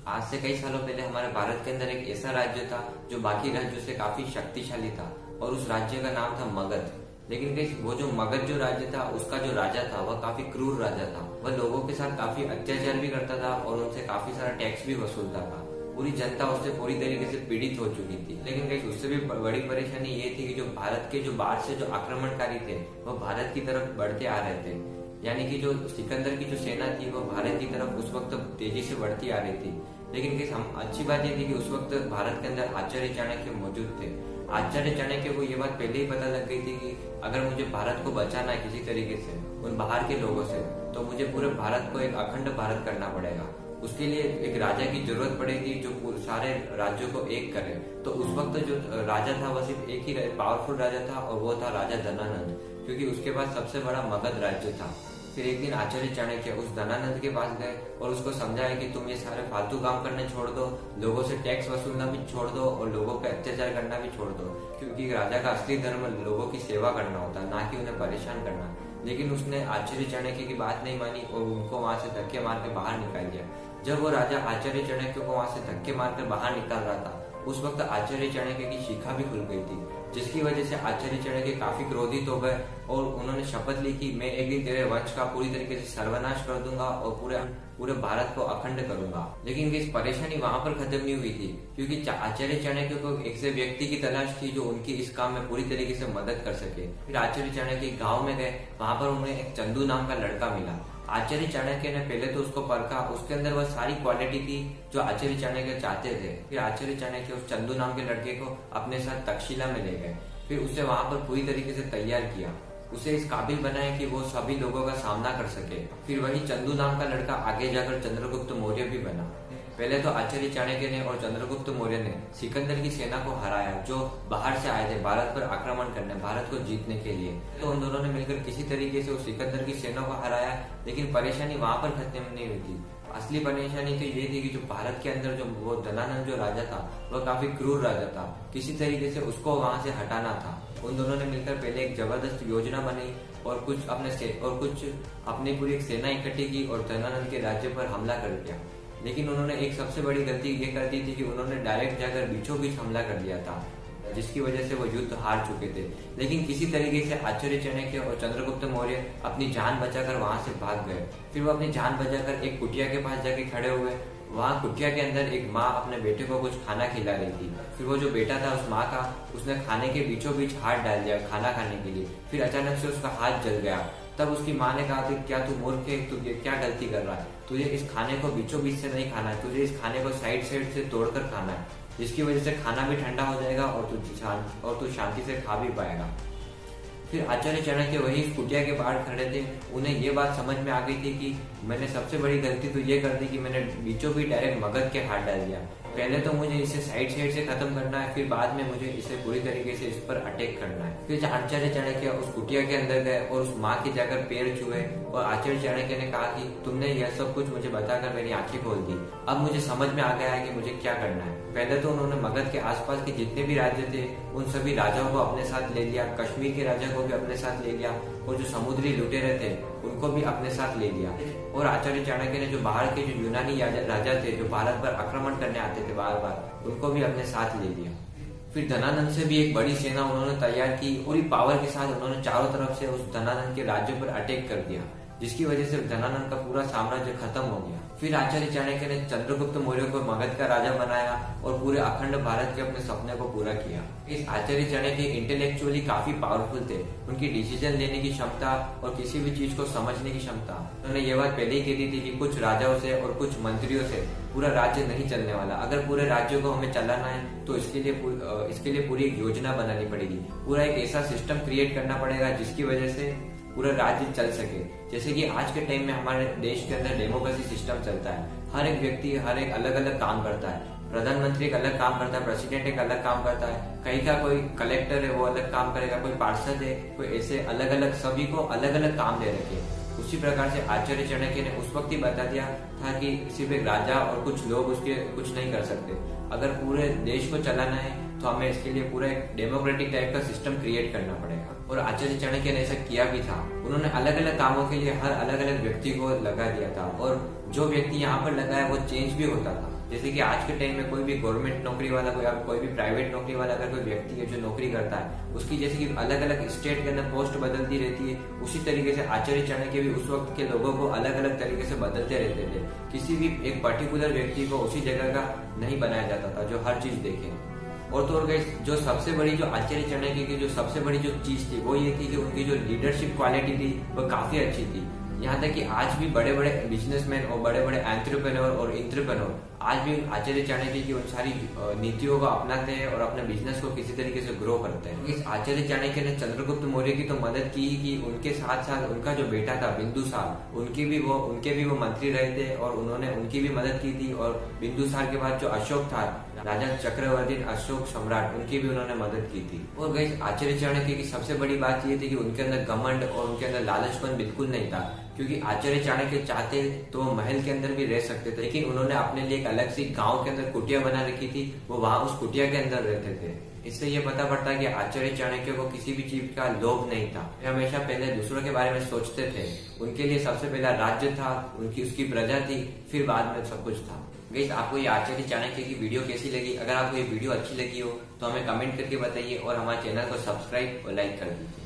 आज से कई सालों पहले हमारे भारत के अंदर एक ऐसा राज्य था जो बाकी राज्यों से काफी शक्तिशाली था और उस राज्य का नाम था मगध। लेकिन गाइस वो जो मगध जो राज्य था उसका जो राजा था वह काफी क्रूर राजा था। वह लोगों के साथ काफी अत्याचार भी करता था और उनसे काफी सारा टैक्स भी वसूलता था। पूरी जनता उससे पूरी तरीके से पीड़ित हो चुकी थी। लेकिन गाइस उससे भी बड़ी परेशानी ये थी कि जो भारत के जो बाहर से जो आक्रमणकारी थे वह भारत की तरफ बढ़ते आ रहे थे। यानी कि जो सिकंदर की जो सेना थी वो भारत की तरफ उस वक्त तेजी से बढ़ती आ रही थी। लेकिन किस हम अच्छी बात ये थी कि उस वक्त भारत के अंदर आचार्य चाणक्य मौजूद थे। आचार्य चाणक्य को ये बात पहले ही पता लग गई थी कि अगर मुझे भारत को बचाना है किसी तरीके से उन बाहर के लोगों से, तो मुझे पूरे भारत को एक अखंड भारत करना पड़ेगा। उसके लिए एक राजा की जरूरत पड़ेगी जो सारे राज्यों को एक करे। तो उस वक्त जो राजा था वह सिर्फ एक ही पावरफुल राजा था और वो था राजा धनानंद, क्योंकि उसके पास सबसे बड़ा मगध राज्य था। फिर एक दिन आचार्य चाणक्य उस धनानंद के पास गए और उसको समझाया कि तुम ये सारे फालतू काम करने छोड़ दो, लोगों से टैक्स वसूलना भी छोड़ दो और लोगों पे अत्याचार करना भी छोड़ दो, क्योंकि राजा का असली धर्म लोगों की सेवा करना होता है, ना कि उन्हें परेशान करना। लेकिन उसने आचार्य चाणक्य की बात नहीं मानी और उनको वहां से धक्के मार के बाहर निकाल दिया। जब वो राजा आचार्य चाणक्य को वहां से धक्के मारकर बाहर निकाल रहा था उस वक्त आचार्य चाणक्य की शिखा भी खुल गई थी, जिसकी वजह से आचार्य चाणक्य काफी क्रोधित हो गए और उन्होंने शपथ ली कि मैं एक दिन तेरे वंश का पूरी तरीके से सर्वनाश कर दूंगा और पूरे भारत को अखंड करूंगा। लेकिन इस परेशानी वहां पर खत्म नहीं हुई थी, क्योंकि आचार्य चाणक्य को एक ऐसे व्यक्ति की तलाश थी जो उनकी इस काम में पूरी तरीके से मदद कर सके। फिर आचार्य चाणक्य गाँव में गए, वहां पर उन्हें एक चंदू नाम का लड़का मिला। आचार्य चाणक्य ने पहले तो उसको परखा, उसके अंदर वह सारी क्वालिटी थी जो आचार्य चाणक्य चाहते थे। फिर आचार्य चाणक्य उस चंदू नाम के लड़के को अपने साथ तक्षशिला में ले गए। फिर उसे वहां पर पूरी तरीके से तैयार किया, उसे इस काबिल बनाया कि वो सभी लोगों का सामना कर सके। फिर वही चंदू नाम का लड़का आगे जाकर चंद्रगुप्त मौर्य भी बना। पहले तो आचार्य चाणक्य ने और चंद्रगुप्त मौर्य ने सिकंदर की सेना को हराया जो बाहर से आए थे भारत पर आक्रमण करने, भारत को जीतने के लिए। तो उन दोनों ने मिलकर किसी तरीके से उस सिकंदर की सेना को हराया। लेकिन परेशानी वहां पर खत्म नहीं हुई थी। असली परेशानी तो ये थी कि जो भारत के अंदर जो वो धनानंद जो राजा था वह काफी क्रूर राजा था, किसी तरीके से उसको वहां से हटाना था। उन दोनों ने मिलकर पहले एक जबरदस्त योजना बनाई और कुछ अपनी पूरी एक सेना इकट्ठी की और धनानंद के राज्य पर हमला कर दिया। लेकिन उन्होंने एक सबसे बड़ी गलती ये कर दी थी कि उन्होंने डायरेक्ट जाकर बीचों बीच हमला कर दिया था, जिसकी वजह से वो युद्ध हार चुके थे। लेकिन किसी तरीके से आचार्य चाणक्य और चंद्रगुप्त मौर्य अपनी जान बचाकर वहां से भाग गए। फिर वो अपनी जान बचाकर एक कुटिया के पास जाके खड़े हुए। वहां कुटिया के अंदर एक माँ अपने बेटे को कुछ खाना खिला रही थी। फिर वो जो बेटा था उस माँ का, उसने खाने के बीचों बीच हाथ डाल दिया खाना खाने के लिए। फिर अचानक से उसका हाथ जल गया। तब उसकी माँ ने कहा कि क्या तू मूर्ख है, तू क्या गलती कर रहा है, तुझे इस खाने को बीचों बीच से नहीं खाना है, तुझे इस खाने को साइड से तोड़कर खाना है, जिसकी वजह से खाना भी ठंडा हो जाएगा और तू शांति से खा भी पाएगा। फिर आचार्य चाणक्य वही कुटिया के बाहर खड़े थे। उन्हें ये बात समझ में आ गई थी कि मैंने सबसे बड़ी गलती तो ये कर दी कि मैंने बीचों बीच डायरेक्ट मगध के हाथ डाल दिया। पहले तो मुझे इसे साइड से खत्म करना है, फिर बाद में मुझे इसे पूरी तरीके से इस पर अटैक करना है। फिर आचार्य चाणक्य उस कुटिया के अंदर गए और उस माँ के जाकर पैर छुए और आचार्य चाणक्य ने कहा कि तुमने यह सब कुछ मुझे बताकर मेरी आंखें खोल दी, अब मुझे समझ में आ गया है कि मुझे क्या करना है। पहले तो उन्होंने मगध के आसपास के जितने भी राज्य थे उन सभी राजाओं को अपने साथ ले लिया, कश्मीर के राजा को भी अपने साथ ले लिया और जो समुद्री लुटेरे थे उनको भी अपने साथ ले लिया। और आचार्य चाणक्य ने जो बाहर के जो यूनानी राजा थे जो भारत पर आक्रमण करने आते थे बार बार, उनको भी अपने साथ ले लिया। फिर धनानंद से भी एक बड़ी सेना उन्होंने तैयार की। पूरी पावर के साथ उन्होंने चारों तरफ से उस धनानंद के राज्यों पर अटैक कर दिया, जिसकी वजह से धनानंद का पूरा साम्राज्य खत्म हो गया। फिर आचार्य चाणक्य ने चंद्रगुप्त मौर्य को मगध का राजा बनाया और पूरे अखंड भारत के अपने सपने को पूरा किया। इस आचार्य चाणक्य इंटेलेक्चुअली काफी पावरफुल थे। उनकी डिसीजन लेने की क्षमता और किसी भी चीज को समझने की क्षमता। उन्होंने ये बात पहले ही कह दी थी कि कुछ राजाओं से और कुछ मंत्रियों से पूरा राज्य नहीं चलने वाला। अगर पूरे राज्य को हमें चलाना है तो इसके लिए पूरी एक योजना बनानी पड़ेगी, पूरा एक ऐसा सिस्टम क्रिएट करना पड़ेगा जिसकी वजह से पूरा राज्य चल सके। जैसे कि आज के टाइम में हमारे देश के अंदर डेमोक्रेसी सिस्टम चलता है, हर एक व्यक्ति हर एक अलग अलग काम करता है। प्रधानमंत्री एक अलग काम करता है, प्रेसिडेंट एक अलग काम करता है, कहीं का कोई कलेक्टर है वो अलग काम करेगा, कोई पार्षद है, कोई ऐसे अलग अलग, सभी को अलग अलग काम दे रखे। उसी प्रकार से आचार्य चाणक्य ने उस वक्त ही बता दिया था कि सिर्फ एक राजा और कुछ लोग उसके कुछ नहीं कर सकते। अगर पूरे देश को चलाना है तो हमें इसके लिए पूरा एक डेमोक्रेटिक टाइप का सिस्टम क्रिएट करना पड़ेगा। और आचार्य चाणक्य ने ऐसा किया भी था। उन्होंने अलग अलग कामों के लिए हर अलग अलग व्यक्ति को लगा दिया था और जो व्यक्ति यहाँ पर लगा है वो चेंज भी होता था। जैसे कि आज के टाइम में कोई भी गवर्नमेंट नौकरी वाला कोई भी प्राइवेट नौकरी वाला अगर कोई व्यक्ति है जो नौकरी करता है, उसकी जैसे कि अलग अलग स्टेट के अंदर पोस्ट बदलती रहती है, उसी तरीके से आचार्य चाणक्य भी उस वक्त के लोगों को अलग अलग तरीके से बदलते रहते थे। किसी भी एक पर्टिकुलर व्यक्ति को उसी जगह का नहीं बनाया जाता था जो हर चीज देखे। और तो और गाइस, जो सबसे बड़ी जो आचार्य चाणक्य की जो सबसे बड़ी जो चीज थी वो ये थी कि उनकी जो लीडरशिप क्वालिटी थी वो काफी अच्छी थी। यहाँ तक कि आज भी बड़े बड़े बिजनेसमैन और बड़े बड़े एंटरप्रेन्योर और इंटरप्रेन्योर आज भी आचार्य चाणक्य की उन सारी नीतियों को अपनाते हैं और अपने बिजनेस को किसी तरीके से ग्रो करते हैं। इस आचार्य चाणक्य ने चंद्रगुप्त मौर्य की तो मदद की ही की, उनके साथ साथ उनका जो बेटा था बिंदुसार, उनके भी वो मंत्री रहे थे और उन्होंने उनकी भी मदद की थी। और बिंदुसार के बाद जो अशोक था, राजा चक्रवर्ती अशोक सम्राट, उनकी भी उन्होंने मदद की थी। और गाइस, आचार्य चाणक्य की सबसे बड़ी बात ये थी कि उनके अंदर घमंड और उनके अंदर लालचपन बिल्कुल नहीं था, क्योंकि आचार्य चाणक्य चाहते तो महल के अंदर भी रह सकते थे, लेकिन उन्होंने अपने लिए एक अलग सी गांव के अंदर कुटिया बना रखी थी, वो वहां उस कुटिया के अंदर रहते थे। इससे ये पता पड़ता है कि आचार्य चाणक्य को किसी भी चीज का लोभ नहीं था। वे हमेशा पहले दूसरों के बारे में सोचते थे। उनके लिए सबसे पहला राज्य था, उसकी प्रजा थी, फिर बाद में सब कुछ था। गाइस, आपको ये आचार्य चाणक्य की वीडियो कैसी लगी? अगर आपको ये वीडियो अच्छी लगी हो तो हमें कमेंट करके बताइए और हमारे चैनल को सब्सक्राइब और लाइक कर दीजिए।